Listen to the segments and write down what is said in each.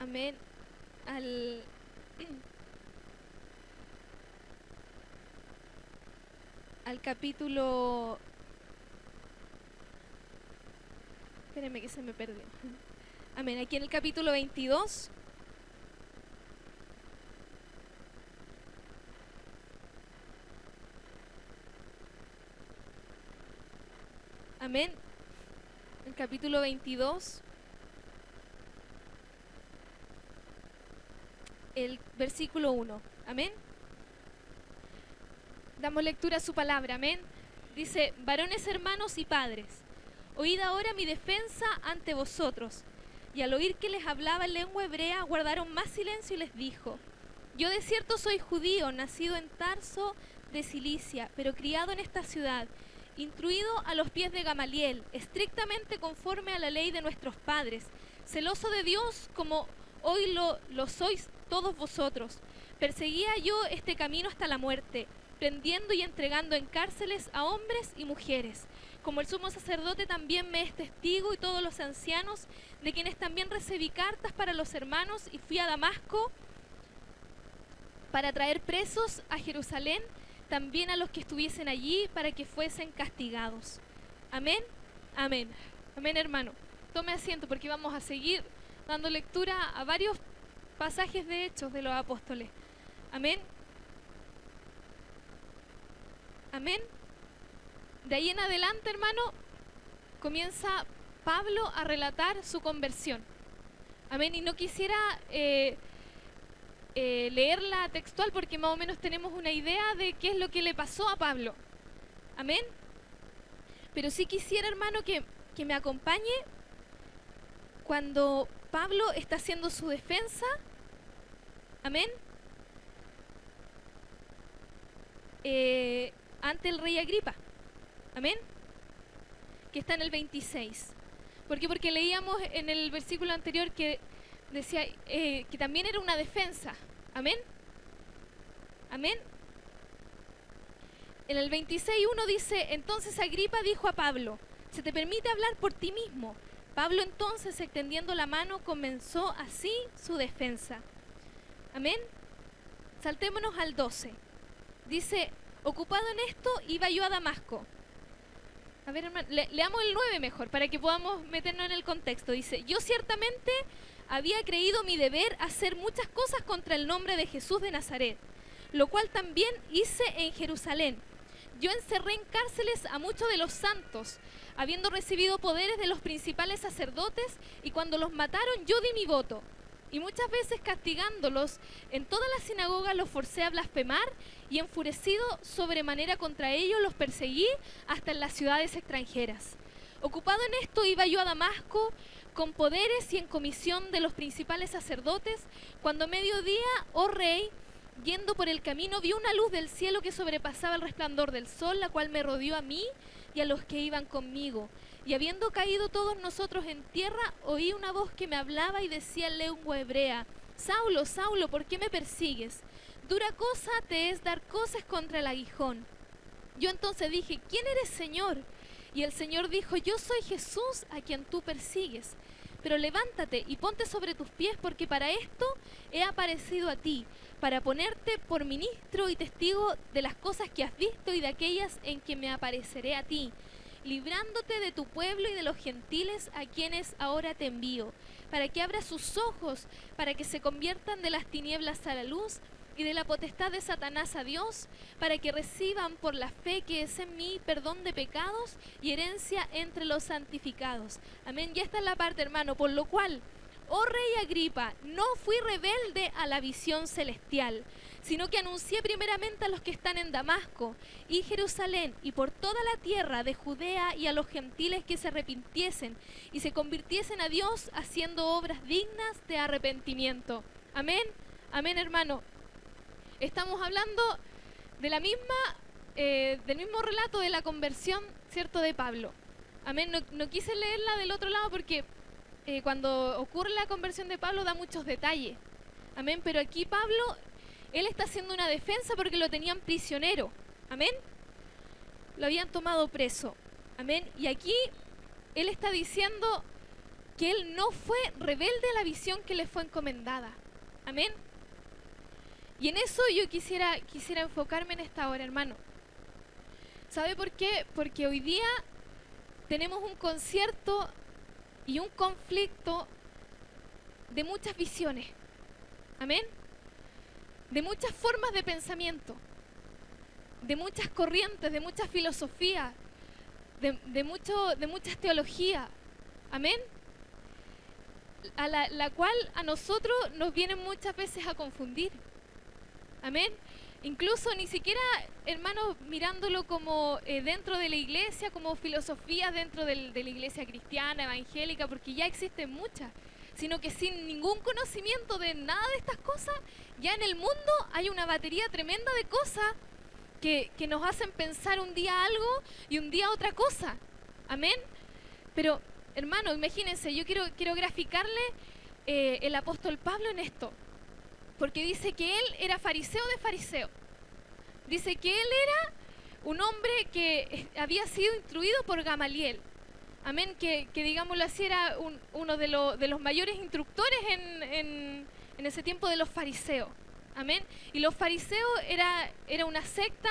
amén, al, al capítulo... Espérenme que se me perdió. Amén, aquí en el capítulo 22. Amén. El capítulo 22. El versículo 1. Amén. Damos lectura a su palabra. Amén. Dice: varones, hermanos y padres, oíd ahora mi defensa ante vosotros. Y al oír que les hablaba en lengua hebrea, guardaron más silencio y les dijo: yo de cierto soy judío, nacido en Tarso de Cilicia, pero criado en esta ciudad, instruido a los pies de Gamaliel, estrictamente conforme a la ley de nuestros padres, celoso de Dios como hoy lo sois todos vosotros. Perseguía yo este camino hasta la muerte, prendiendo y entregando en cárceles a hombres y mujeres. Como el sumo sacerdote también me es testigo, y todos los ancianos, de quienes también recibí cartas para los hermanos, y fui a Damasco para traer presos a Jerusalén, también a los que estuviesen allí, para que fuesen castigados. Amén, amén, amén, hermano. Tome asiento porque vamos a seguir dando lectura a varios pasajes de Hechos de los Apóstoles. Amén. Amén. De ahí en adelante, hermano, comienza Pablo a relatar su conversión. Amén. Y no quisiera leerla textual porque más o menos tenemos una idea de qué es lo que le pasó a Pablo. Amén. Pero sí quisiera, hermano, que me acompañe cuando Pablo está haciendo su defensa. Amén. Ante el rey Agripa. Amén. Que está en el 26. ¿Por qué? Porque leíamos en el versículo anterior que decía que también era una defensa. Amén. Amén. En el 26:1 dice: entonces Agripa dijo a Pablo: ¿se te permite hablar por ti mismo? Pablo entonces, extendiendo la mano, comenzó así su defensa. Amén. Saltémonos al 12. Dice: ocupado en esto, iba yo a Damasco. A ver, hermano, leamos el 9 mejor, para que podamos meternos en el contexto. Dice: yo ciertamente había creído mi deber hacer muchas cosas contra el nombre de Jesús de Nazaret, lo cual también hice en Jerusalén. Yo encerré en cárceles a muchos de los santos, habiendo recibido poderes de los principales sacerdotes, y cuando los mataron yo di mi voto. Y muchas veces castigándolos en toda la sinagoga los forcé a blasfemar, y enfurecido sobremanera contra ellos los perseguí hasta en las ciudades extranjeras. Ocupado en esto iba yo a Damasco con poderes y en comisión de los principales sacerdotes, cuando a mediodía, oh rey, yendo por el camino, vi una luz del cielo que sobrepasaba el resplandor del sol, la cual me rodeó a mí y a los que iban conmigo. Y habiendo caído todos nosotros en tierra, oí una voz que me hablaba y decía en lengua hebrea: Saulo, Saulo, ¿por qué me persigues? Dura cosa te es dar coces contra el aguijón. Yo entonces dije: ¿quién eres, Señor? Y el Señor dijo: yo soy Jesús a quien tú persigues. Pero levántate y ponte sobre tus pies, porque para esto he aparecido a ti, para ponerte por ministro y testigo de las cosas que has visto y de aquellas en que me apareceré a ti, librándote de tu pueblo y de los gentiles a quienes ahora te envío, para que abras sus ojos, para que se conviertan de las tinieblas a la luz y de la potestad de Satanás a Dios, para que reciban por la fe que es en mí perdón de pecados y herencia entre los santificados. Amén. Y esta es la parte, hermano, por lo cual, oh rey Agripa, no fui rebelde a la visión celestial, sino que anuncié primeramente a los que están en Damasco y Jerusalén y por toda la tierra de Judea, y a los gentiles que se arrepintiesen y se convirtiesen a Dios, haciendo obras dignas de arrepentimiento. Amén. Amén, hermano. Estamos hablando de la misma, del mismo relato de la conversión, ¿cierto?, de Pablo. Amén. No quise leerla del otro lado porque cuando ocurre la conversión de Pablo da muchos detalles. Amén. Pero aquí Pablo, él está haciendo una defensa porque lo tenían prisionero. Amén. Lo habían tomado preso. Amén. Y aquí él está diciendo: que él no fue rebelde a la visión que le fue encomendada. Amén. Y en eso yo quisiera enfocarme en esta hora, hermano. ¿Sabe por qué? Porque hoy día tenemos un concierto y un conflicto de muchas visiones. Amén. De muchas formas de pensamiento, de muchas corrientes, de muchas filosofías, de muchas teologías. Amén. A la cual a nosotros nos vienen muchas veces a confundir. Amén. Incluso ni siquiera, hermanos, mirándolo como dentro de la iglesia, como filosofía dentro de la iglesia cristiana, evangélica, porque ya existen muchas, sino que sin ningún conocimiento de nada de estas cosas, ya en el mundo hay una batería tremenda de cosas que nos hacen pensar un día algo y un día otra cosa. Amén. Pero, hermano, imagínense, yo quiero graficarle el apóstol Pablo en esto. Porque dice que él era fariseo de fariseo. Dice que él era un hombre que había sido instruido por Gamaliel. Amén, que digámoslo así, era uno de los mayores instructores en ese tiempo de los fariseos. Amén. Y los fariseos era una secta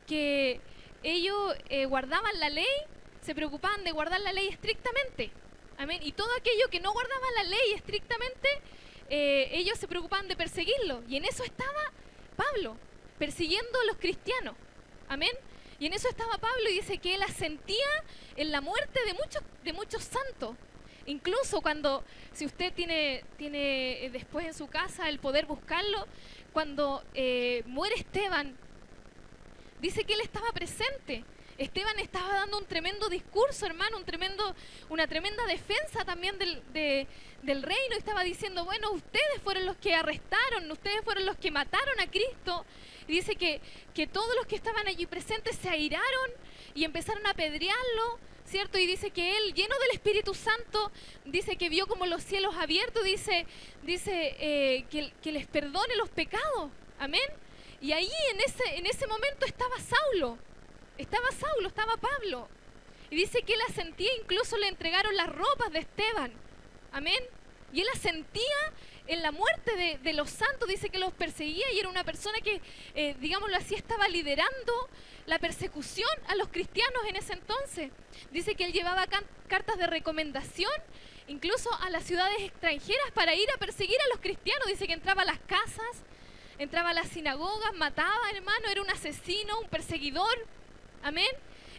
que ellos guardaban la ley, se preocupaban de guardar la ley estrictamente. Amén. Y todo aquello que no guardaba la ley estrictamente, ellos se preocupaban de perseguirlo. Y en eso estaba Pablo, persiguiendo a los cristianos. Amén. Y en eso estaba Pablo, y dice que él asentía en la muerte de muchos santos. Incluso cuando, si usted tiene después en su casa el poder buscarlo, cuando muere Esteban, dice que él estaba presente. Esteban estaba dando un tremendo discurso, hermano, una tremenda defensa también del reino. Estaba diciendo, bueno, ustedes fueron los que arrestaron, ustedes fueron los que mataron a Cristo. Y dice que todos los que estaban allí presentes se airaron y empezaron a apedrearlo, ¿cierto? Y dice que él, lleno del Espíritu Santo, dice que vio como los cielos abiertos, dice que les perdone los pecados. Amén. Y ahí en ese momento estaba Saulo. Estaba Pablo. Y dice que él asentía, incluso le entregaron las ropas de Esteban. Amén. Y él asentía en la muerte de los santos, dice que los perseguía y era una persona que, digámoslo así, estaba liderando la persecución a los cristianos en ese entonces. Dice que él llevaba cartas de recomendación, incluso a las ciudades extranjeras, para ir a perseguir a los cristianos. Dice que entraba a las casas, entraba a las sinagogas, mataba, hermano, era un asesino, un perseguidor. Amén.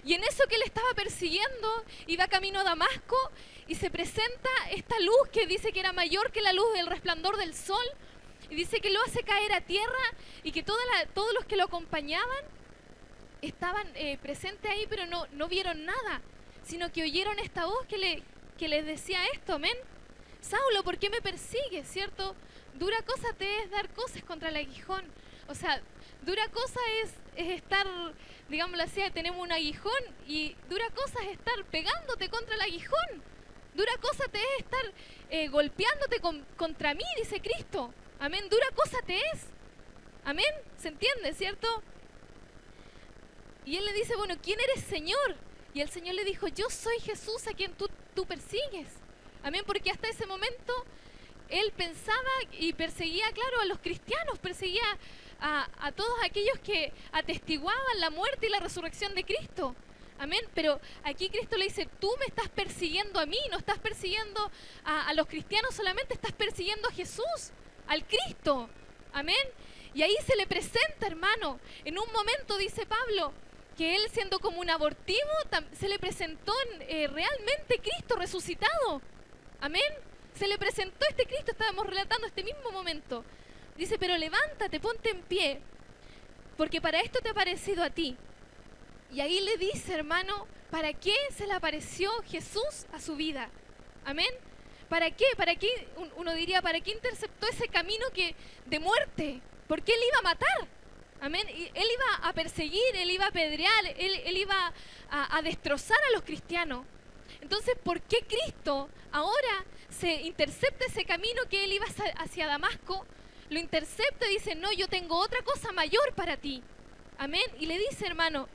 Y en eso que él estaba persiguiendo, iba camino a Damasco y se presenta esta luz que dice que era mayor que la luz del resplandor del sol. Y dice que lo hace caer a tierra y que todos los que lo acompañaban estaban presentes ahí, pero no vieron nada, sino que oyeron esta voz que les decía esto. Amén. Saulo, ¿por qué me persigues? ¿Cierto? Dura cosa te es dar cosas contra el aguijón. O sea, dura cosa es estar, digámoslo así, tenemos un aguijón, y dura cosa es estar pegándote contra el aguijón. Dura cosa te es estar golpeándote contra mí, dice Cristo. Amén. Dura cosa te es. Amén. ¿Se entiende, cierto? Y él le dice, bueno, ¿quién eres, Señor? Y el Señor le dijo, yo soy Jesús a quien tú persigues. Amén. Porque hasta ese momento él pensaba y perseguía, claro, a los cristianos, perseguía a todos aquellos que atestiguaban la muerte y la resurrección de Cristo. Amén. Pero aquí Cristo le dice, tú me estás persiguiendo a mí, no estás persiguiendo a los cristianos solamente, estás persiguiendo a Jesús, al Cristo. Amén. Y ahí se le presenta, hermano, en un momento, dice Pablo, que él, siendo como un abortivo, se le presentó realmente Cristo resucitado. Amén. Se le presentó este Cristo, estábamos relatando este mismo momento. Dice, pero levántate, ponte en pie, porque para esto te ha aparecido a ti. Y ahí le dice, hermano, ¿para qué se le apareció Jesús a su vida? Amén. ¿Para qué? ¿Para qué? Uno diría, ¿para qué interceptó ese camino de muerte? Porque él iba a matar. Amén. Y él iba a perseguir, él iba a apedrear, él iba a destrozar a los cristianos. Entonces, ¿por qué Cristo ahora se intercepta ese camino que él iba hacia Damasco? Lo intercepta y dice, no, yo tengo otra cosa mayor para ti. Amén. Y le dice, hermano,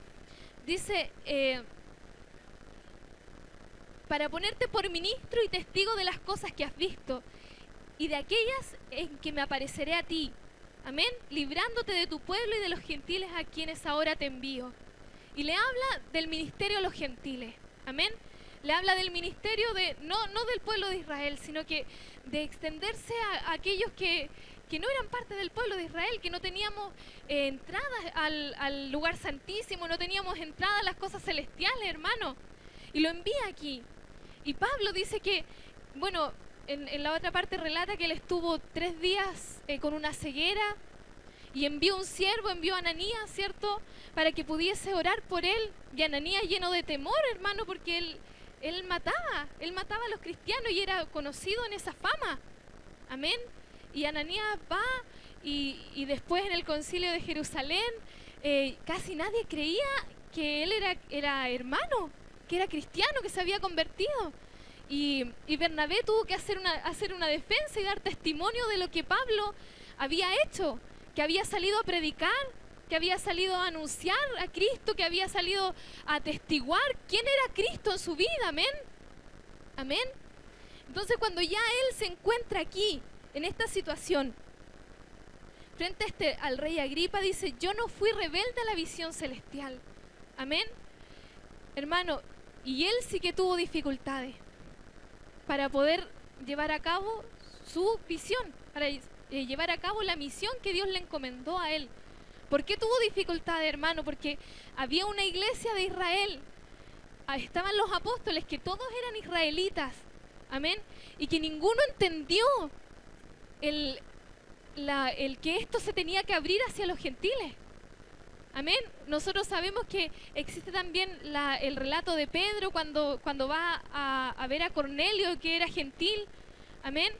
dice, para ponerte por ministro y testigo de las cosas que has visto y de aquellas en que me apareceré a ti. Amén. Librándote de tu pueblo y de los gentiles a quienes ahora te envío. Y le habla del ministerio a los gentiles. Amén. Le habla del ministerio no del pueblo de Israel, sino que de extenderse a aquellos que no eran parte del pueblo de Israel, que no teníamos entrada al lugar santísimo, no teníamos entrada a las cosas celestiales, hermano. Y lo envía aquí. Y Pablo dice que, bueno, en la otra parte relata que él estuvo 3 días con una ceguera y envió un siervo, envió a Ananías, ¿cierto?, para que pudiese orar por él. Y Ananías lleno de temor, hermano, porque él mataba a los cristianos y era conocido en esa fama. Amén. Y Ananías va y después en el concilio de Jerusalén casi nadie creía que él era hermano, que era cristiano, que se había convertido. Y Bernabé tuvo que hacer una defensa y dar testimonio de lo que Pablo había hecho, que había salido a predicar, que había salido a anunciar a Cristo, que había salido a atestiguar quién era Cristo en su vida. Amén. Amén. Entonces cuando ya él se encuentra aquí, en esta situación, frente al rey Agripa, dice: yo no fui rebelde a la visión celestial. Amén. Hermano, y él sí que tuvo dificultades para poder llevar a cabo su visión, para llevar a cabo la misión que Dios le encomendó a él. ¿Por qué tuvo dificultades, hermano? Porque había una iglesia de Israel, estaban los apóstoles, que todos eran israelitas, amén, y que ninguno entendió el que esto se tenía que abrir hacia los gentiles. Amén. Nosotros sabemos que existe también el relato de Pedro cuando va a ver a Cornelio, que era gentil. Amén.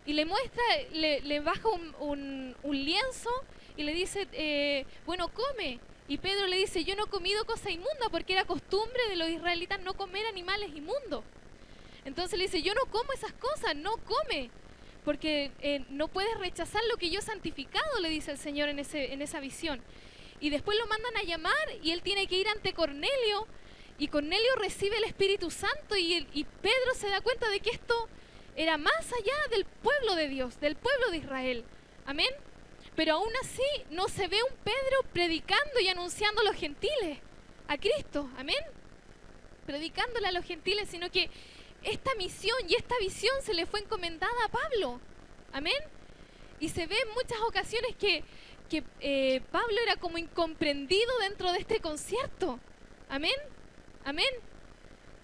Y le muestra, le baja un lienzo y le dice, bueno, come. Y Pedro le dice: yo no he comido cosa inmunda, porque era costumbre de los israelitas no comer animales inmundos. Entonces le dice: yo no como esas cosas, no come, porque no puedes rechazar lo que yo he santificado, le dice el Señor en esa visión. Y después lo mandan a llamar y él tiene que ir ante Cornelio, y Cornelio recibe el Espíritu Santo y Pedro se da cuenta de que esto era más allá del pueblo de Dios, del pueblo de Israel. Amén. Pero aún así no se ve un Pedro predicando y anunciando a los gentiles a Cristo. Amén. Predicándole a los gentiles, sino que esta misión y esta visión se le fue encomendada a Pablo. Amén. Y se ve en muchas ocasiones que Pablo era como incomprendido dentro de este concierto. Amén. Amén.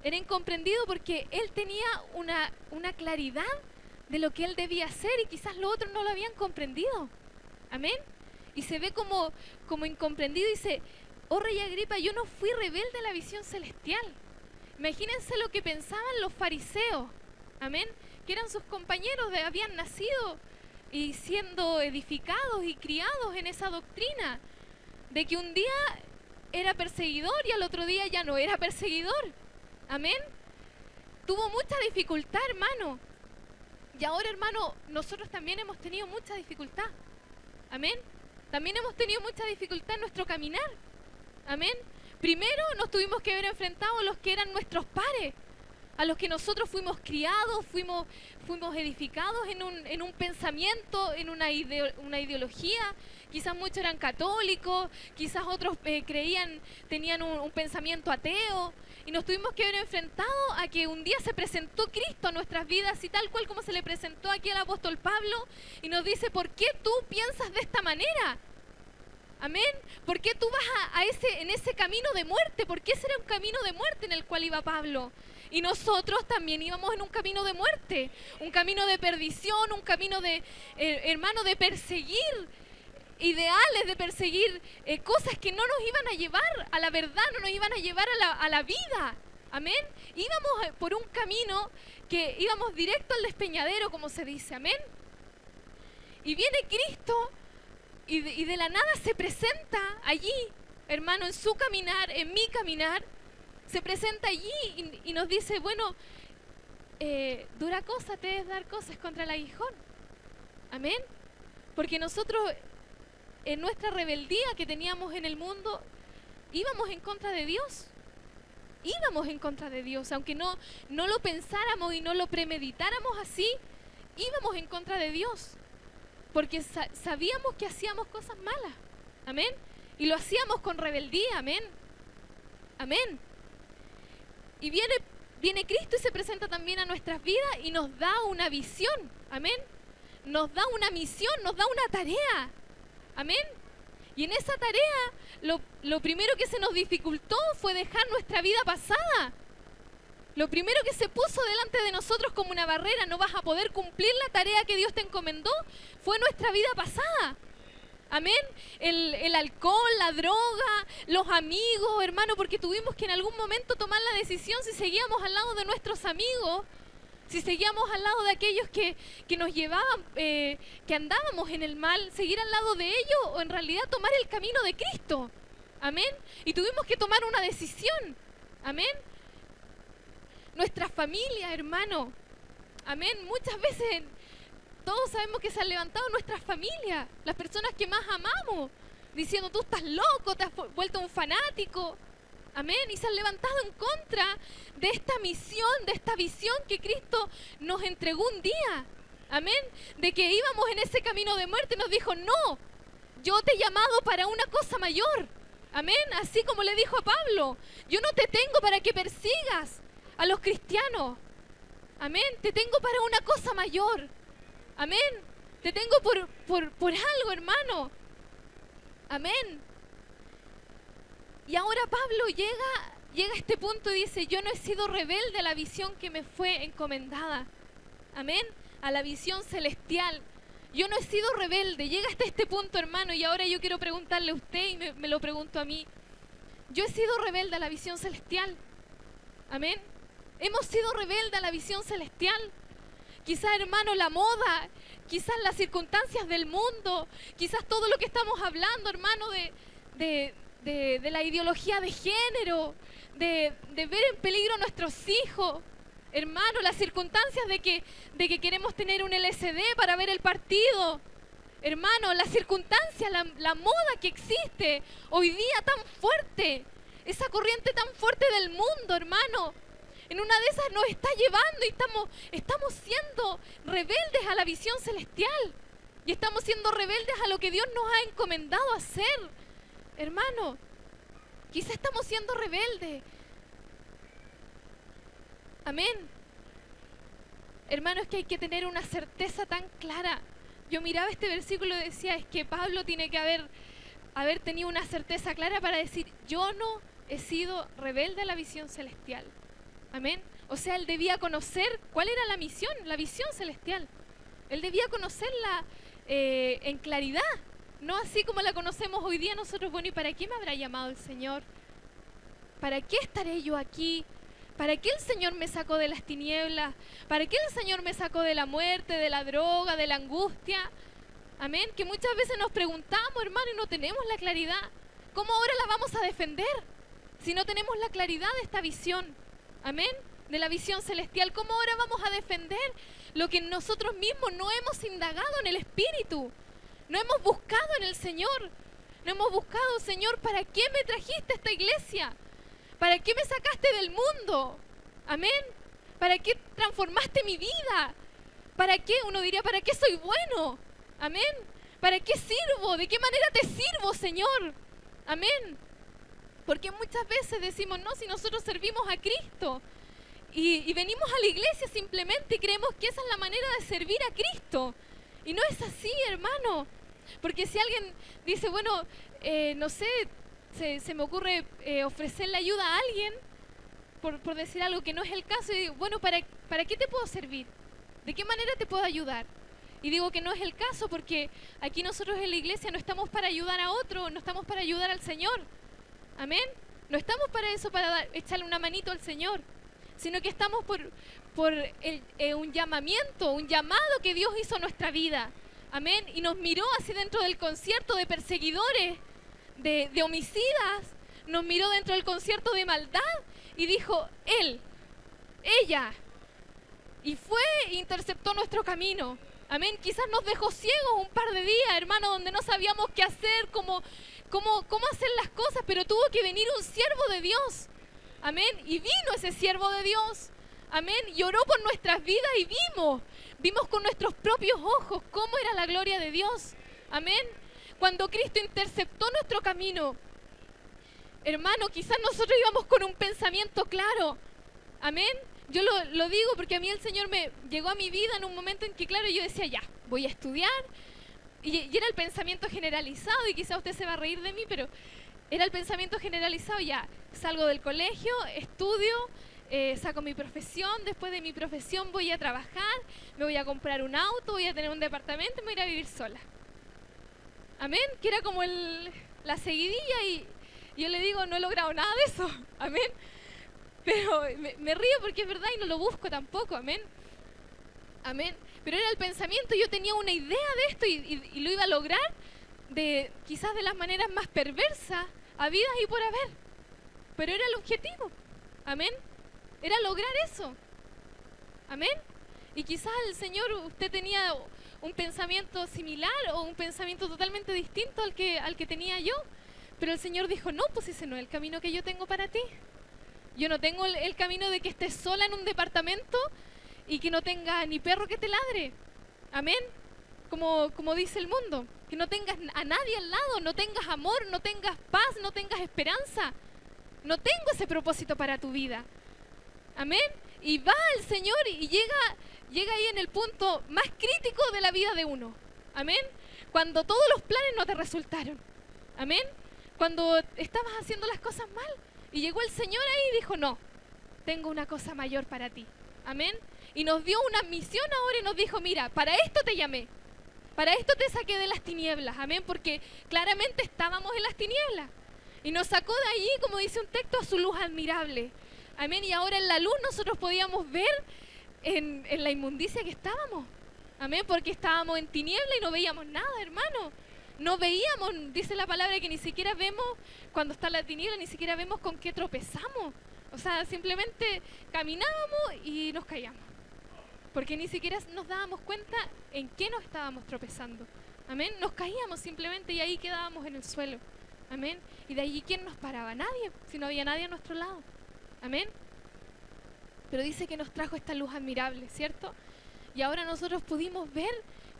Era incomprendido porque él tenía una claridad de lo que él debía hacer y quizás los otros no lo habían comprendido. Amén. Y se ve como incomprendido y dice: oh rey Agripa, yo no fui rebelde a la visión celestial. Imagínense lo que pensaban los fariseos, amén, que eran sus compañeros, habían nacido y siendo edificados y criados en esa doctrina, de que un día era perseguidor y al otro día ya no era perseguidor. Amén. Tuvo mucha dificultad, hermano. Y ahora, hermano, nosotros también hemos tenido mucha dificultad. Amén. También hemos tenido mucha dificultad en nuestro caminar. Amén. Primero nos tuvimos que ver enfrentados a los que eran nuestros pares, a los que nosotros fuimos criados, fuimos edificados en un pensamiento, en una ideología. Quizás muchos eran católicos, quizás otros tenían un pensamiento ateo, y nos tuvimos que ver enfrentados a que un día se presentó Cristo a nuestras vidas, y tal cual como se le presentó aquí al apóstol Pablo, y nos dice: ¿por qué tú piensas de esta manera? Amén. ¿Por qué tú vas en ese camino de muerte? Porque ese era un camino de muerte en el cual iba Pablo. Y nosotros también íbamos en un camino de muerte, un camino de perdición, un camino hermano, de perseguir ideales, de perseguir cosas que no nos iban a llevar a la verdad, no nos iban a llevar a la vida. Amén. Íbamos por un camino que íbamos directo al despeñadero, como se dice. Amén. Y viene Cristo y de la nada se presenta allí, hermano, en su caminar, en mi caminar, se presenta allí y nos dice: bueno, dura cosa te es dar cosas contra el aguijón. Amén. Porque nosotros, en nuestra rebeldía que teníamos en el mundo, íbamos en contra de Dios. íbamos en contra de Dios, aunque no lo pensáramos y no lo premeditáramos así, íbamos en contra de Dios, porque sabíamos que hacíamos cosas malas, amén, y lo hacíamos con rebeldía, amén, amén. Y viene Cristo y se presenta también a nuestras vidas y nos da una visión, amén, nos da una misión, nos da una tarea, amén. Y en esa tarea, lo primero que se nos dificultó fue dejar nuestra vida pasada. Lo primero que se puso delante de nosotros como una barrera, no vas a poder cumplir la tarea que Dios te encomendó, fue nuestra vida pasada. Amén. El alcohol, la droga, los amigos, hermano, porque tuvimos que en algún momento tomar la decisión si seguíamos al lado de nuestros amigos, si seguíamos al lado de aquellos que nos llevaban, que andábamos en el mal, seguir al lado de ellos o en realidad tomar el camino de Cristo. Amén. Y tuvimos que tomar una decisión. Amén. Nuestra familia, hermano. Amén. Muchas veces todos sabemos que se han levantado nuestras familias, las personas que más amamos, diciendo tú estás loco, te has vuelto un fanático. Amén. Y se han levantado en contra de esta misión, de esta visión que Cristo nos entregó un día. Amén. De que íbamos en ese camino de muerte, nos dijo, no, yo te he llamado para una cosa mayor. Amén. Así como le dijo a Pablo, yo no te tengo para que persigas a los cristianos. Amén. Te tengo para una cosa mayor. Amén. Te tengo por algo, hermano. Amén. Y ahora Pablo llega a este punto y dice, yo no he sido rebelde a la visión que me fue encomendada. Amén. A la visión celestial. Yo no he sido rebelde. Llega hasta este punto, hermano, y ahora yo quiero preguntarle a usted y me lo pregunto a mí. Yo he sido rebelde a la visión celestial. Amén. Hemos sido rebeldes a la visión celestial. Quizás, hermano, la moda, quizás las circunstancias del mundo, quizás todo lo que estamos hablando, hermano, de la ideología de género, de ver en peligro a nuestros hijos, hermano, las circunstancias de que queremos tener un LCD para ver el partido, hermano, las circunstancias, la moda que existe hoy día tan fuerte, esa corriente tan fuerte del mundo, hermano, en una de esas nos está llevando y estamos siendo rebeldes a la visión celestial y estamos siendo rebeldes a lo que Dios nos ha encomendado hacer. Hermano, quizá estamos siendo rebeldes. Amén. Hermano, es que hay que tener una certeza tan clara. Yo miraba este versículo y decía, es que Pablo tiene que haber tenido una certeza clara para decir, yo no he sido rebelde a la visión celestial. Amén. O sea, él debía conocer cuál era la misión, la visión celestial. Él debía conocerla en claridad. No así como la conocemos hoy día nosotros. Bueno, ¿y para qué me habrá llamado el Señor? ¿Para qué estaré yo aquí? ¿Para qué el Señor me sacó de las tinieblas? ¿Para qué el Señor me sacó de la muerte, de la droga, de la angustia? Amén. Que muchas veces nos preguntamos, hermano, y no tenemos la claridad. ¿Cómo ahora la vamos a defender si no tenemos la claridad de esta visión? Amén. De la visión celestial. ¿Cómo ahora vamos a defender lo que nosotros mismos no hemos indagado en el Espíritu? No hemos buscado en el Señor. No hemos buscado, Señor, ¿para qué me trajiste a esta iglesia? ¿Para qué me sacaste del mundo? Amén. ¿Para qué transformaste mi vida? ¿Para qué? Uno diría, ¿para qué soy bueno? Amén. ¿Para qué sirvo? ¿De qué manera te sirvo, Señor? Amén. Porque muchas veces decimos, no, si nosotros servimos a Cristo y venimos a la iglesia simplemente y creemos que esa es la manera de servir a Cristo. Y no es así, hermano. Porque si alguien dice, bueno, no sé, se me ocurre ofrecerle ayuda a alguien, por decir algo que no es el caso, y digo, bueno, ¿para qué te puedo servir? ¿De qué manera te puedo ayudar? Y digo que no es el caso porque aquí nosotros en la iglesia no estamos para ayudar a otro, no estamos para ayudar al Señor. Amén. No estamos para eso, para echarle una manito al Señor, sino que estamos por un llamamiento, un llamado que Dios hizo a nuestra vida. Amén. Y nos miró así dentro del concierto de perseguidores, de homicidas, nos miró dentro del concierto de maldad y dijo, él, ella, y fue e interceptó nuestro camino. Amén. Quizás nos dejó ciegos un par de días, hermano, donde no sabíamos qué hacer, cómo hacer las cosas, pero tuvo que venir un siervo de Dios. Amén. Y vino ese siervo de Dios. Amén. Y oró por nuestras vidas y vimos con nuestros propios ojos cómo era la gloria de Dios. Amén. Cuando Cristo interceptó nuestro camino, hermano, quizás nosotros íbamos con un pensamiento claro. Amén. Yo lo digo porque a mí el Señor me llegó a mi vida en un momento en que, claro, yo decía, ya, voy a estudiar. Y era el pensamiento generalizado, y quizás usted se va a reír de mí, pero era el pensamiento generalizado. Ya, salgo del colegio, estudio, saco mi profesión, después de mi profesión voy a trabajar, me voy a comprar un auto, voy a tener un departamento y me voy a ir a vivir sola. Amén, que era como la seguidilla, y yo le digo, no he logrado nada de eso. Amén. Pero me río porque es verdad y no lo busco tampoco. Amén. Amén. Pero era el pensamiento, yo tenía una idea de esto y lo iba a lograr quizás de las maneras más perversas habidas y por haber. Pero era el objetivo. Amén. Era lograr eso. Amén. Y quizás el Señor, usted tenía un pensamiento similar o un pensamiento totalmente distinto al que tenía yo. Pero el Señor dijo, no, pues ese no es el camino que yo tengo para ti. Yo no tengo el camino de que estés sola en un departamento y que no tenga ni perro que te ladre. Amén. Como dice el mundo. Que no tengas a nadie al lado, no tengas amor, no tengas paz, no tengas esperanza. No tengo ese propósito para tu vida. Amén. Y va el Señor y llega ahí en el punto más crítico de la vida de uno. Amén. Cuando todos los planes no te resultaron. Amén. Cuando estabas haciendo las cosas mal. Y llegó el Señor ahí y dijo, no, tengo una cosa mayor para ti. Amén. Y nos dio una misión ahora y nos dijo, mira, para esto te llamé. Para esto te saqué de las tinieblas. Amén. Porque claramente estábamos en las tinieblas. Y nos sacó de allí, como dice un texto, a su luz admirable. Amén. Y ahora en la luz nosotros podíamos ver en la inmundicia que estábamos. Amén. Porque estábamos en tiniebla y no veíamos nada, hermano. No veíamos, dice la palabra, que ni siquiera vemos, cuando está la tiniebla, ni siquiera vemos con qué tropezamos. O sea, simplemente caminábamos y nos caíamos. Porque ni siquiera nos dábamos cuenta en qué nos estábamos tropezando. Amén. Nos caíamos simplemente y ahí quedábamos en el suelo. Amén. Y de allí, ¿quién nos paraba? Nadie, si no había nadie a nuestro lado. Amén. Pero dice que nos trajo esta luz admirable, ¿cierto? Y ahora nosotros pudimos ver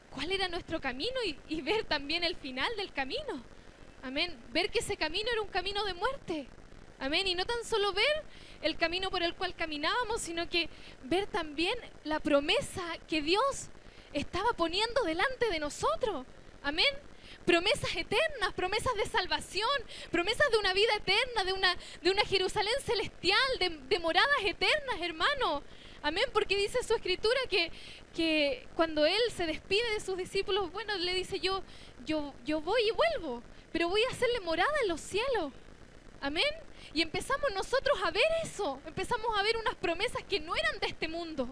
cuál era nuestro camino y ver también el final del camino. Amén. Ver que ese camino era un camino de muerte. Amén. Y no tan solo ver el camino por el cual caminábamos, sino que ver también la promesa que Dios estaba poniendo delante de nosotros. Amén. Promesas eternas, promesas de salvación, promesas de una vida eterna, de una Jerusalén celestial, de moradas eternas, hermano. Amén, porque dice su escritura que cuando Él se despide de sus discípulos, bueno, le dice yo voy y vuelvo, pero voy a hacerle morada en los cielos. Amén. Y empezamos nosotros a ver eso, empezamos a ver unas promesas que no eran de este mundo,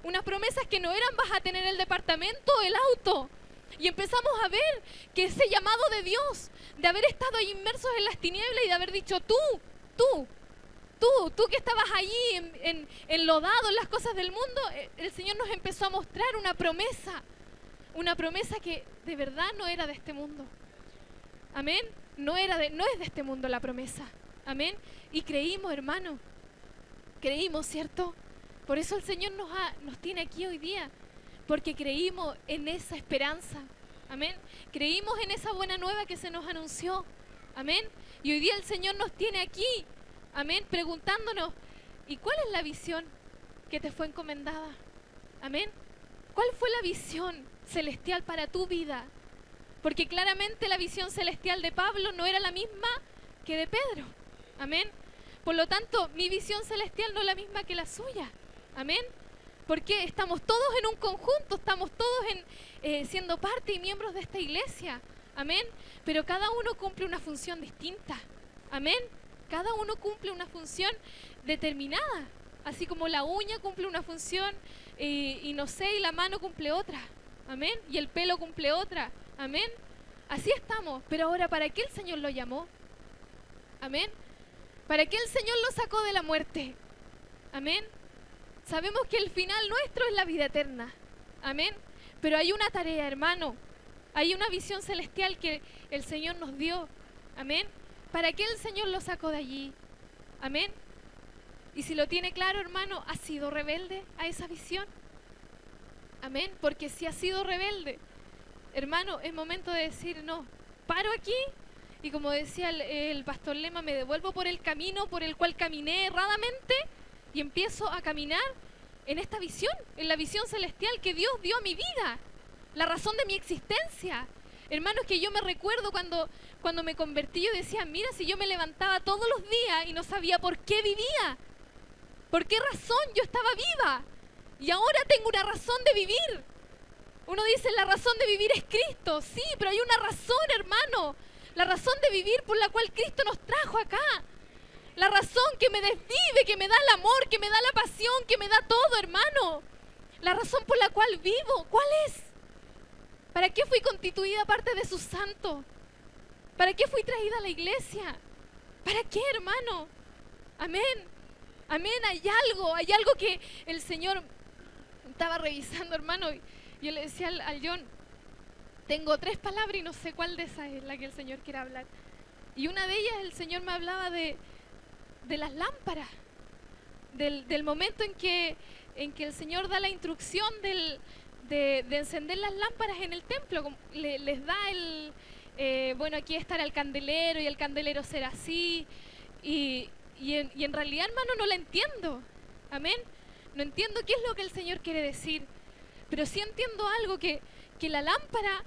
unas promesas que no eran vas a tener el departamento o el auto. Y empezamos a ver que ese llamado de Dios, de haber estado ahí inmersos en las tinieblas y de haber dicho tú que estabas allí enlodado en las cosas del mundo, el Señor nos empezó a mostrar una promesa que de verdad no era de este mundo. Amén. No es de este mundo la promesa. Amén. Y creímos, hermano. Creímos, ¿cierto? Por eso el Señor nos tiene aquí hoy día. Porque creímos en esa esperanza. Amén. Creímos en esa buena nueva que se nos anunció. Amén. Y hoy día el Señor nos tiene aquí. Amén. Preguntándonos, ¿y cuál es la visión que te fue encomendada? Amén. ¿Cuál fue la visión celestial para tu vida? Porque claramente la visión celestial de Pablo no era la misma que de Pedro. Amén. Por lo tanto, mi visión celestial no es la misma que la suya. Amén. Porque estamos todos en un conjunto, estamos todos siendo parte y miembros de esta iglesia. Amén. Pero cada uno cumple una función distinta. Amén. Cada uno cumple una función determinada. Así como la uña cumple una función y no sé, y la mano cumple otra. Amén. Y el pelo cumple otra. Amén. Así estamos. Pero ahora, ¿para qué el Señor lo llamó? Amén. ¿Para qué el Señor lo sacó de la muerte? Amén. Sabemos que el final nuestro es la vida eterna. Amén. Pero hay una tarea, hermano. Hay una visión celestial que el Señor nos dio. Amén. ¿Para qué el Señor lo sacó de allí? Amén. Y si lo tiene claro, hermano, ¿ha sido rebelde a esa visión? Amén. Porque si ha sido rebelde, hermano, es momento de decir, no, paro aquí y como decía el pastor Lema, me devuelvo por el camino por el cual caminé erradamente y empiezo a caminar en esta visión, en la visión celestial que Dios dio a mi vida, la razón de mi existencia. Hermanos, que yo me recuerdo cuando me convertí, yo decía, mira, si yo me levantaba todos los días y no sabía por qué vivía, por qué razón yo estaba viva, y ahora tengo una razón de vivir. Uno dice, la razón de vivir es Cristo, sí, pero hay una razón, hermano, la razón de vivir por la cual Cristo nos trajo acá, la razón que me desvive, que me da el amor, que me da la pasión, que me da todo, hermano, la razón por la cual vivo, ¿cuál es? ¿Para qué fui constituida parte de sus santos? ¿Para qué fui traída a la iglesia? ¿Para qué, hermano? Amén. Amén. Hay algo que el Señor estaba revisando, hermano. Y yo le decía al John, tengo 3 palabras y no sé cuál de esas es la que el Señor quiere hablar. Y una de ellas el Señor me hablaba de las lámparas, del momento en que el Señor da la instrucción de encender las lámparas en el templo. Les da bueno, aquí estará el candelero y el candelero será así. Y en realidad, hermano, no la entiendo. Amén. No entiendo qué es lo que el Señor quiere decir. Pero sí entiendo algo, que la lámpara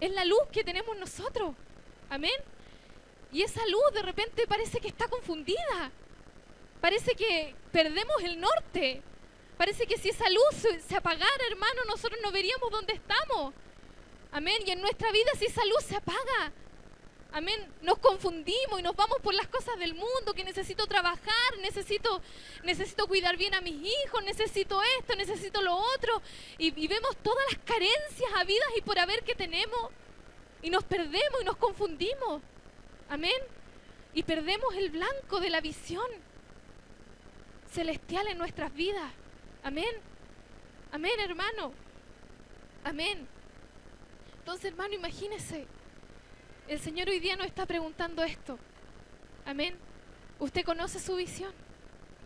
es la luz que tenemos nosotros. Amén. Y esa luz de repente parece que está confundida. Parece que perdemos el norte. Parece que si esa luz se apagara, hermano, nosotros no veríamos dónde estamos. Amén. Y en nuestra vida, si esa luz se apaga, amén, nos confundimos y nos vamos por las cosas del mundo, que necesito trabajar, necesito cuidar bien a mis hijos, necesito esto, necesito lo otro. Y vemos todas las carencias habidas y por haber que tenemos. Y nos perdemos y nos confundimos. Amén. Y perdemos el blanco de la visión celestial en nuestras vidas. Amén. Amén, hermano. Amén. Entonces, hermano, imagínese. El Señor hoy día nos está preguntando esto. Amén. ¿Usted conoce su visión?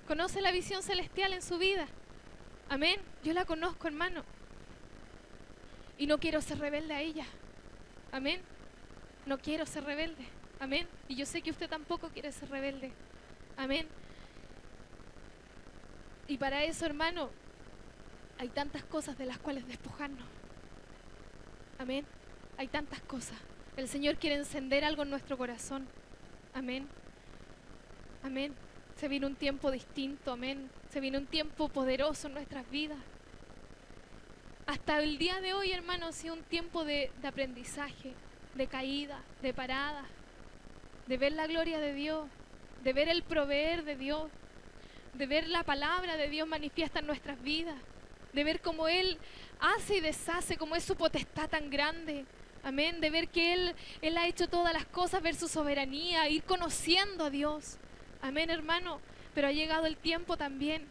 ¿Conoce la visión celestial en su vida? Amén. Yo la conozco, hermano. Y no quiero ser rebelde a ella. Amén. No quiero ser rebelde. Amén. Y yo sé que usted tampoco quiere ser rebelde. Amén. Y para eso, hermano, hay tantas cosas de las cuales despojarnos. Amén. Hay tantas cosas. El Señor quiere encender algo en nuestro corazón. Amén. Amén. Se viene un tiempo distinto. Amén. Se viene un tiempo poderoso en nuestras vidas. Hasta el día de hoy, hermano, ha sido un tiempo de aprendizaje, de caída, de parada, de ver la gloria de Dios, de ver el proveer de Dios, de ver la palabra de Dios manifiesta en nuestras vidas, de ver cómo Él hace y deshace, cómo es su potestad tan grande. Amén. De ver que Él ha hecho todas las cosas, ver su soberanía, ir conociendo a Dios. Amén, hermano. Pero ha llegado el tiempo también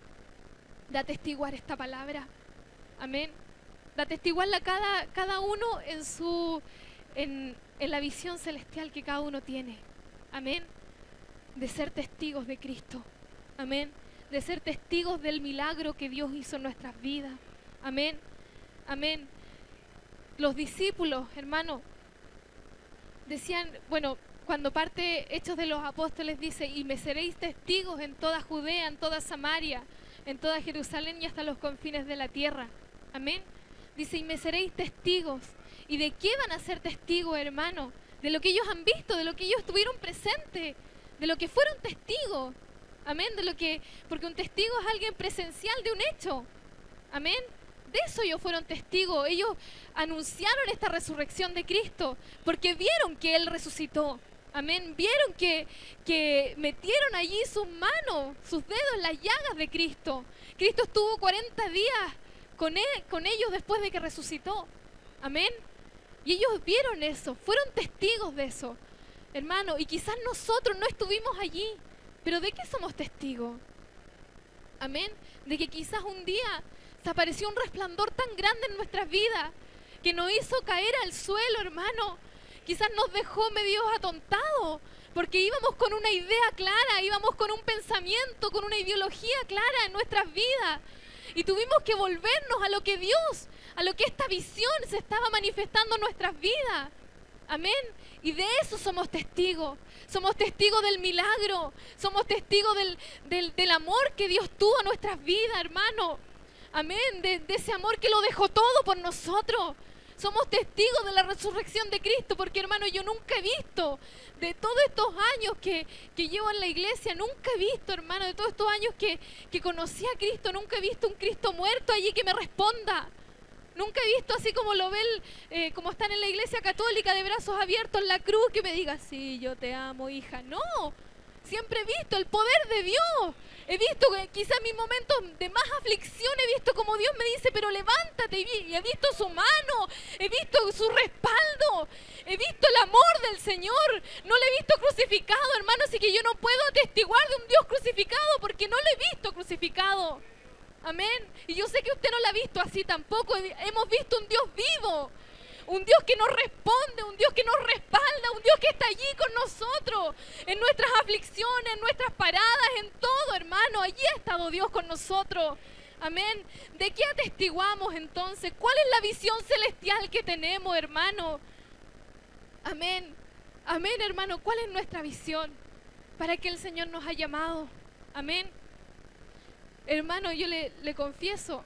de atestiguar esta palabra. Amén. De atestiguarla cada uno en la visión celestial que cada uno tiene. Amén. De ser testigos de Cristo. Amén. De ser testigos del milagro que Dios hizo en nuestras vidas. Amén. Amén. Los discípulos, hermano, decían, bueno, cuando parte Hechos de los Apóstoles dice, y me seréis testigos en toda Judea, en toda Samaria, en toda Jerusalén y hasta los confines de la tierra. Amén. Dice, y me seréis testigos. ¿Y de qué van a ser testigos, hermano? De lo que ellos han visto, de lo que ellos estuvieron presentes, de lo que fueron testigos. Amén. Porque un testigo es alguien presencial de un hecho. Amén. De eso ellos fueron testigos. Ellos anunciaron esta resurrección de Cristo porque vieron que Él resucitó. Amén. Vieron que metieron allí sus manos, sus dedos en las llagas de Cristo. Cristo estuvo 40 días con ellos después de que resucitó. Amén. Y ellos vieron eso, fueron testigos de eso. Hermano, y quizás nosotros no estuvimos allí, pero ¿de qué somos testigos? Amén. De que quizás un día se apareció un resplandor tan grande en nuestras vidas que nos hizo caer al suelo, hermano. quizás nos dejó medio atontados, porque íbamos con una idea clara, íbamos con un pensamiento, con una ideología clara en nuestras vidas. Y tuvimos que volvernos a lo que Dios, a lo que esta visión se estaba manifestando en nuestras vidas. Amén. Y de eso somos testigos. Somos testigos del milagro. Somos testigos del amor que Dios tuvo en nuestras vidas, hermano. Amén. De ese amor que lo dejó todo por nosotros. Somos testigos de la resurrección de Cristo, porque hermano, yo nunca he visto, de todos estos años que llevo en la iglesia, nunca he visto, hermano, de todos estos años que conocí a Cristo, nunca he visto un Cristo muerto allí que me responda. Nunca he visto así como lo ven, como están en la iglesia católica, de brazos abiertos en la cruz, que me diga, sí, yo te amo, hija. No, siempre he visto el poder de Dios. He visto que quizá en mis momentos de más aflicción, he visto como Dios me dice, pero levántate, y he visto su mano, he visto su respaldo, he visto el amor del Señor. No lo he visto crucificado, hermano, así que yo no puedo atestiguar de un Dios crucificado porque no lo he visto crucificado. Amén. Y yo sé que usted no lo ha visto así tampoco. Hemos visto un Dios vivo, un Dios que nos responde, un Dios que nos respalda, un Dios que está allí con nosotros, en nuestras aflicciones, en nuestras paradas, en todo, hermano. Allí ha estado Dios con nosotros. Amén. ¿De qué atestiguamos entonces? ¿Cuál es la visión celestial que tenemos, hermano? Amén. Amén, hermano. ¿Cuál es nuestra visión? ¿Para qué el Señor nos ha llamado? Amén. Hermano, yo le confieso,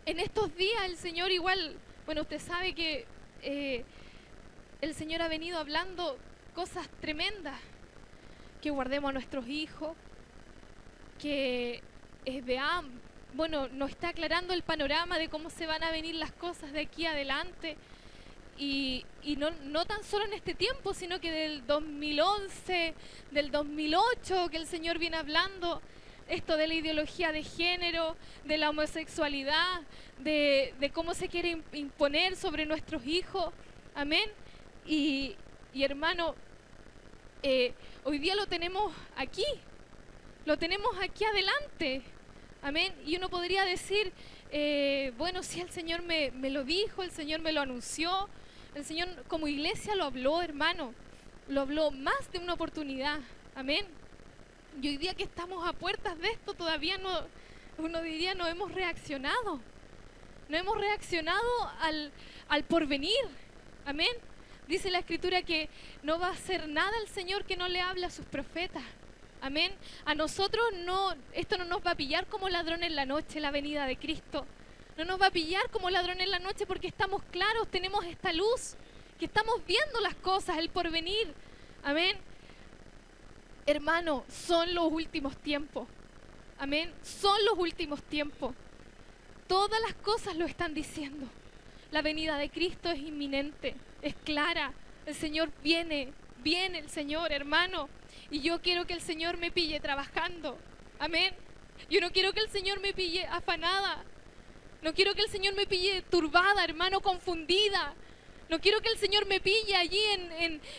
en estos días el Señor igual, bueno, usted sabe que el Señor ha venido hablando cosas tremendas, que guardemos a nuestros hijos, que veamos, bueno, nos está aclarando el panorama de cómo se van a venir las cosas de aquí adelante, y no tan solo en este tiempo, sino que del 2011, del 2008, que el Señor viene hablando esto de la ideología de género, de la homosexualidad, de cómo se quiere imponer sobre nuestros hijos. Amén. Y hermano, hoy día lo tenemos aquí adelante. Amén. Y uno podría decir, bueno, si el Señor me lo dijo, el Señor me lo anunció, el Señor como iglesia lo habló, hermano, lo habló más de una oportunidad. Amén. Y hoy día que estamos a puertas de esto, todavía uno diría, no hemos reaccionado. No hemos reaccionado al porvenir. Amén. Dice la Escritura que no va a hacer nada el Señor que no le hable a sus profetas. Amén. A nosotros esto no nos va a pillar como ladrón en la noche, la venida de Cristo. No nos va a pillar como ladrón en la noche porque estamos claros, tenemos esta luz, que estamos viendo las cosas, el porvenir. Amén. Hermano, son los últimos tiempos. Amén. Son los últimos tiempos. Todas las cosas lo están diciendo. La venida de Cristo es inminente, es clara. El Señor viene el Señor, hermano. Y yo quiero que el Señor me pille trabajando. Amén. Yo no quiero que el Señor me pille afanada. No quiero que el Señor me pille turbada, hermano, confundida. No quiero que el Señor me pille allí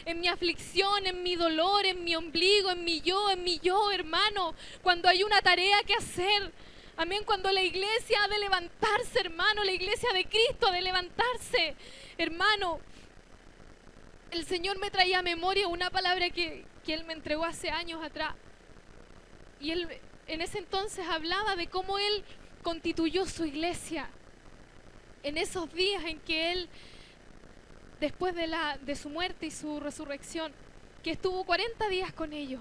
en mi aflicción, en mi dolor, en mi ombligo, en mi yo, hermano. Cuando hay una tarea que hacer. Amén. Cuando la iglesia ha de levantarse, hermano. La iglesia de Cristo ha de levantarse. Hermano, el Señor me traía a memoria una palabra que Él me entregó hace años atrás. Y Él en ese entonces hablaba de cómo Él constituyó su iglesia. En esos días en que Él, después de su muerte y su resurrección, que estuvo 40 días con ellos.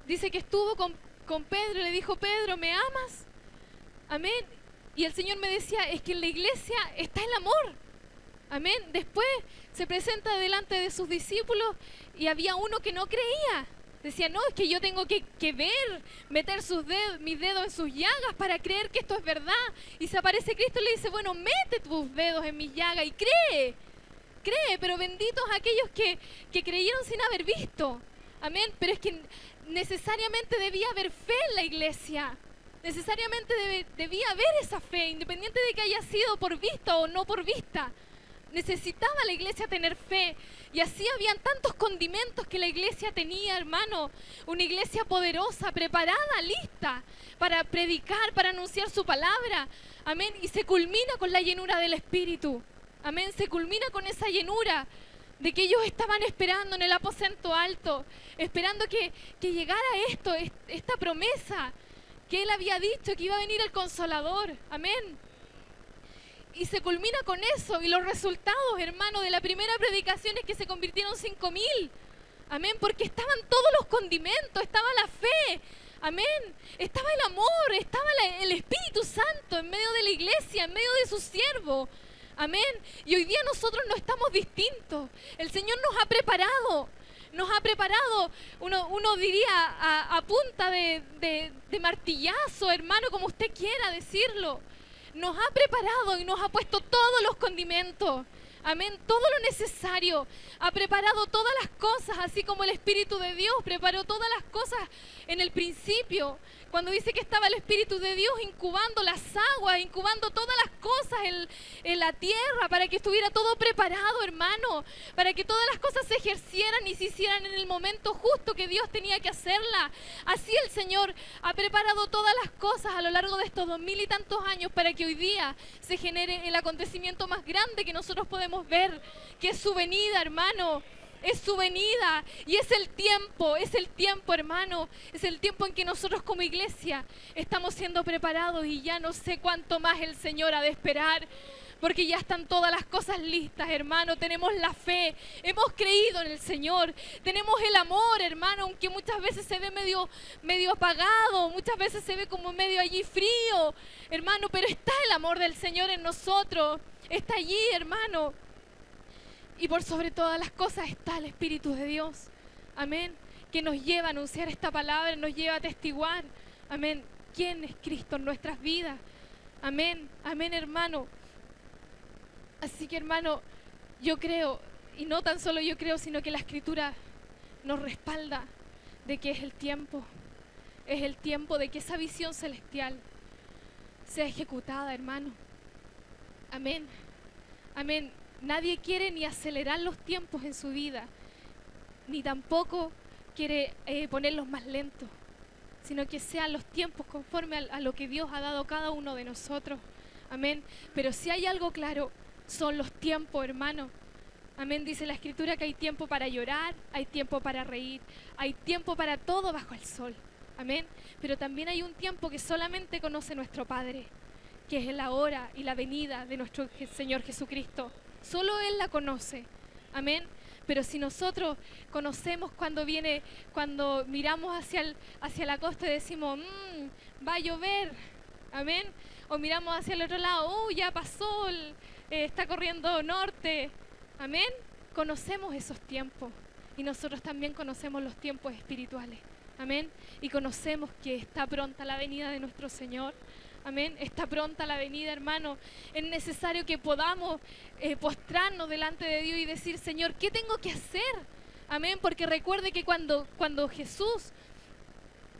Dice que estuvo con Pedro y le dijo, Pedro, ¿me amas? Amén. Y el Señor me decía, es que en la iglesia está el amor. Amén. Después se presenta delante de sus discípulos y había uno que no creía. Decía, no, es que yo tengo que meter mis dedos en sus llagas para creer que esto es verdad. Y se aparece Cristo y le dice, bueno, mete tus dedos en mis llagas y cree, pero benditos aquellos que creyeron sin haber visto. Amén. Pero es que necesariamente debía haber fe en la iglesia. Necesariamente debía haber esa fe, independiente de que haya sido por vista o no por vista. Necesitaba la iglesia tener fe. Y así habían tantos condimentos que la iglesia tenía, hermano. Una iglesia poderosa, preparada, lista para predicar, para anunciar su palabra. Amén. Y se culmina con la llenura del Espíritu. Amén. Se culmina con esa llenura. de que ellos estaban esperando en el aposento alto, esperando que llegara esto, esta promesa, que Él había dicho que iba a venir el Consolador. Amén. Y se culmina con eso, y los resultados, hermano, de la primera predicación es que se convirtieron 5.000. Amén, porque estaban todos los condimentos, estaba la fe, amén, estaba el amor, estaba el Espíritu Santo en medio de la iglesia, en medio de sus siervos. Amén. Y hoy día nosotros no estamos distintos. El Señor nos ha preparado, uno diría a punta de martillazo, hermano, como usted quiera decirlo. Nos ha preparado y nos ha puesto todos los condimentos. Amén, todo lo necesario. Ha preparado todas las cosas, así como el Espíritu de Dios preparó todas las cosas en el principio. Cuando dice que estaba el Espíritu de Dios incubando las aguas, incubando todas las cosas en la tierra, para que estuviera todo preparado, hermano, para que todas las cosas se ejercieran y se hicieran en el momento justo que Dios tenía que hacerla. Así el Señor ha preparado todas las cosas a lo largo de estos 2000 y tantos años para que hoy día se genere el acontecimiento más grande que nosotros podemos ver, que es su venida, hermano. Es su venida y es el tiempo, hermano, es el tiempo en que nosotros como iglesia estamos siendo preparados, y ya no sé cuánto más el Señor ha de esperar, porque ya están todas las cosas listas, hermano. Tenemos la fe, hemos creído en el Señor, tenemos el amor, hermano, aunque muchas veces se ve medio apagado, muchas veces se ve como medio allí frío, hermano, pero está el amor del Señor en nosotros, está allí, hermano. Y por sobre todas las cosas está el Espíritu de Dios, amén, que nos lleva a anunciar esta palabra, nos lleva a testiguar, amén, quién es Cristo en nuestras vidas, amén, amén, hermano. Así que, hermano, yo creo, y no tan solo yo creo, sino que la Escritura nos respalda de que es el tiempo de que esa visión celestial sea ejecutada, hermano, amén, amén. Nadie quiere ni acelerar los tiempos en su vida, ni tampoco quiere ponerlos más lentos, sino que sean los tiempos conforme a lo que Dios ha dado a cada uno de nosotros. Amén. Pero si hay algo claro, son los tiempos, hermano. Amén. Dice la Escritura que hay tiempo para llorar, hay tiempo para reír, hay tiempo para todo bajo el sol. Amén. Pero también hay un tiempo que solamente conoce nuestro Padre, que es la hora y la venida de nuestro Señor Jesucristo. Solo Él la conoce, amén. Pero si nosotros conocemos cuando miramos hacia la costa y decimos, va a llover, amén. O miramos hacia el otro lado, ya pasó, está corriendo norte, amén. Conocemos esos tiempos, y nosotros también conocemos los tiempos espirituales, amén. Y conocemos que está pronta la venida de nuestro Señor. Amén, está pronta la venida, hermano. Es necesario que podamos postrarnos delante de Dios y decir, Señor, ¿qué tengo que hacer? Amén, porque recuerde que cuando Jesús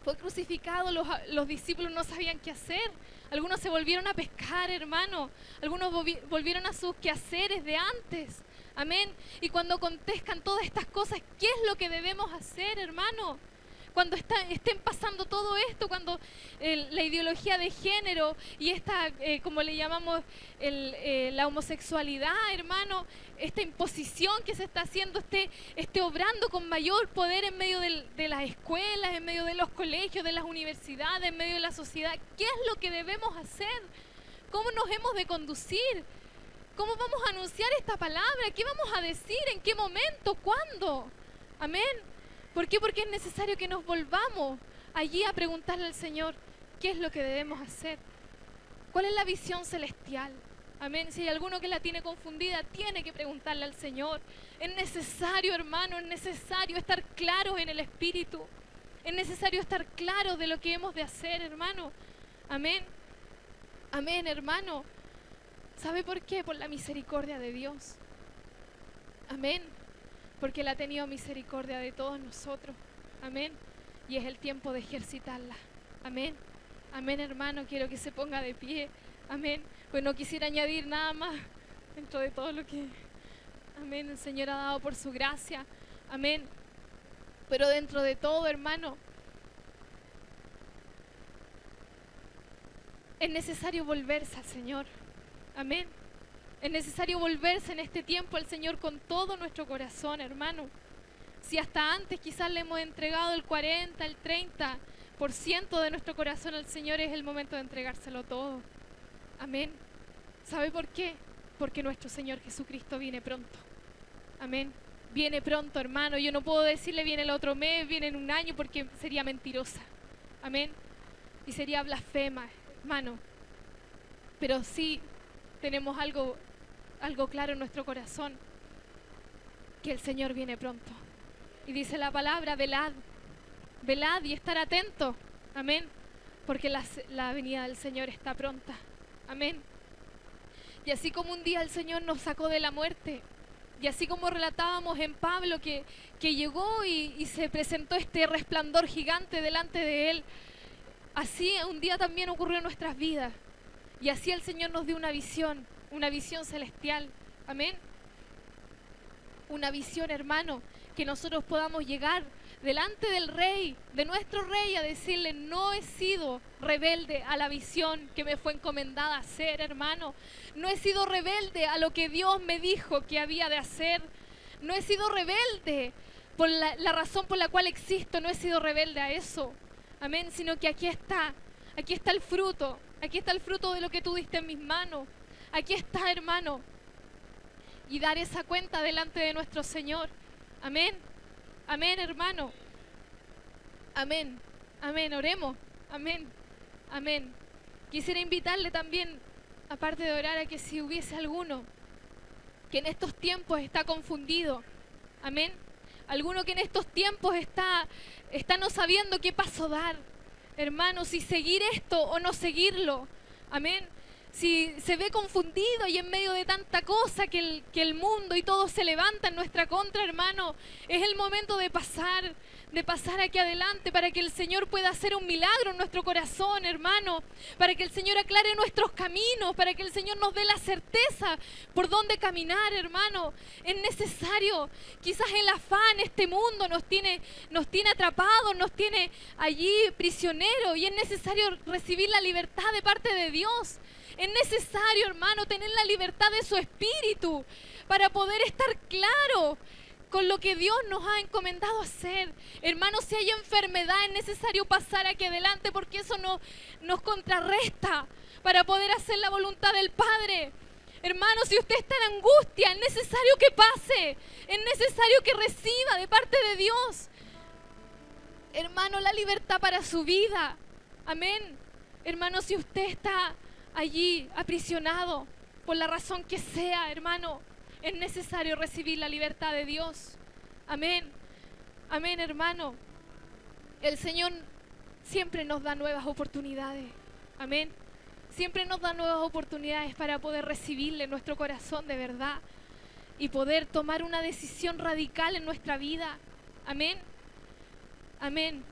fue crucificado, los discípulos no sabían qué hacer. Algunos se volvieron a pescar, hermano. Algunos volvieron a sus quehaceres de antes. Amén. Y cuando acontezcan todas estas cosas, ¿qué es lo que debemos hacer, hermano? Cuando estén pasando todo esto, cuando la ideología de género y esta, como le llamamos, la homosexualidad, hermano, esta imposición que se está haciendo, esté obrando con mayor poder en medio de las escuelas, en medio de los colegios, de las universidades, en medio de la sociedad, ¿qué es lo que debemos hacer? ¿Cómo nos hemos de conducir? ¿Cómo vamos a anunciar esta palabra? ¿Qué vamos a decir? ¿En qué momento? ¿Cuándo? Amén. ¿Por qué? Porque es necesario que nos volvamos allí a preguntarle al Señor qué es lo que debemos hacer. ¿Cuál es la visión celestial? Amén. Si hay alguno que la tiene confundida, tiene que preguntarle al Señor. Es necesario, hermano, es necesario estar claros en el Espíritu. Es necesario estar claros de lo que hemos de hacer, hermano. Amén. Amén, hermano. ¿Sabe por qué? Por la misericordia de Dios. Amén. Porque Él ha tenido misericordia de todos nosotros, amén, y es el tiempo de ejercitarla, amén, amén, hermano. Quiero que se ponga de pie, amén, pues no quisiera añadir nada más dentro de todo lo que, amén, el Señor ha dado por su gracia, amén, pero dentro de todo, hermano, es necesario volverse al Señor, amén. Es necesario volverse en este tiempo al Señor con todo nuestro corazón, hermano. Si hasta antes quizás le hemos entregado el 40, el 30% de nuestro corazón al Señor, es el momento de entregárselo todo. Amén. ¿Sabe por qué? Porque nuestro Señor Jesucristo viene pronto. Amén. Viene pronto, hermano. Yo no puedo decirle viene el otro mes, viene en un año, porque sería mentirosa. Amén. Y sería blasfema, hermano. Pero sí tenemos algo claro en nuestro corazón, que el Señor viene pronto. Y dice la palabra, velad y estar atentos. Amén. Porque la venida del Señor está pronta. Amén. Y así como un día el Señor nos sacó de la muerte, y así como relatábamos en Pablo que llegó y se presentó este resplandor gigante delante de él, así un día también ocurrió en nuestras vidas. Y así el Señor nos dio una visión celestial. Amén. Una visión, hermano, que nosotros podamos llegar delante del Rey, de nuestro Rey, a decirle: no he sido rebelde a la visión que me fue encomendada hacer, hermano. No he sido rebelde a lo que Dios me dijo que había de hacer. No he sido rebelde por la razón por la cual existo. No he sido rebelde a eso. Amén. Sino que aquí está el fruto. Aquí está el fruto de lo que tú diste en mis manos. Aquí está, hermano. Y dar esa cuenta delante de nuestro Señor. Amén. Amén, hermano. Amén. Amén. Oremos. Amén. Amén. Quisiera invitarle también, aparte de orar, a que si hubiese alguno que en estos tiempos está confundido. Amén. Alguno que en estos tiempos está no sabiendo qué paso dar. Hermano, si seguir esto o no seguirlo. Amén. Si se ve confundido y en medio de tanta cosa que el mundo y todo se levanta en nuestra contra, hermano, es el momento de pasar aquí adelante para que el Señor pueda hacer un milagro en nuestro corazón, hermano, para que el Señor aclare nuestros caminos, para que el Señor nos dé la certeza por dónde caminar, hermano. Es necesario, quizás el afán, este mundo nos tiene atrapados, nos tiene allí prisioneros, y es necesario recibir la libertad de parte de Dios. Es necesario, hermano, tener la libertad de su espíritu para poder estar claro con lo que Dios nos ha encomendado hacer. Hermano, si hay enfermedad, es necesario pasar aquí adelante, porque eso nos contrarresta para poder hacer la voluntad del Padre. Hermano, si usted está en angustia, es necesario que pase, es necesario que reciba de parte de Dios, hermano, la libertad para su vida. Amén. Hermano, si usted está allí aprisionado por la razón que sea, hermano, es necesario recibir la libertad de Dios. Amén. Amén, hermano. El Señor siempre nos da nuevas oportunidades. Amén. Siempre nos da nuevas oportunidades para poder recibirle en nuestro corazón de verdad y poder tomar una decisión radical en nuestra vida. Amén. Amén.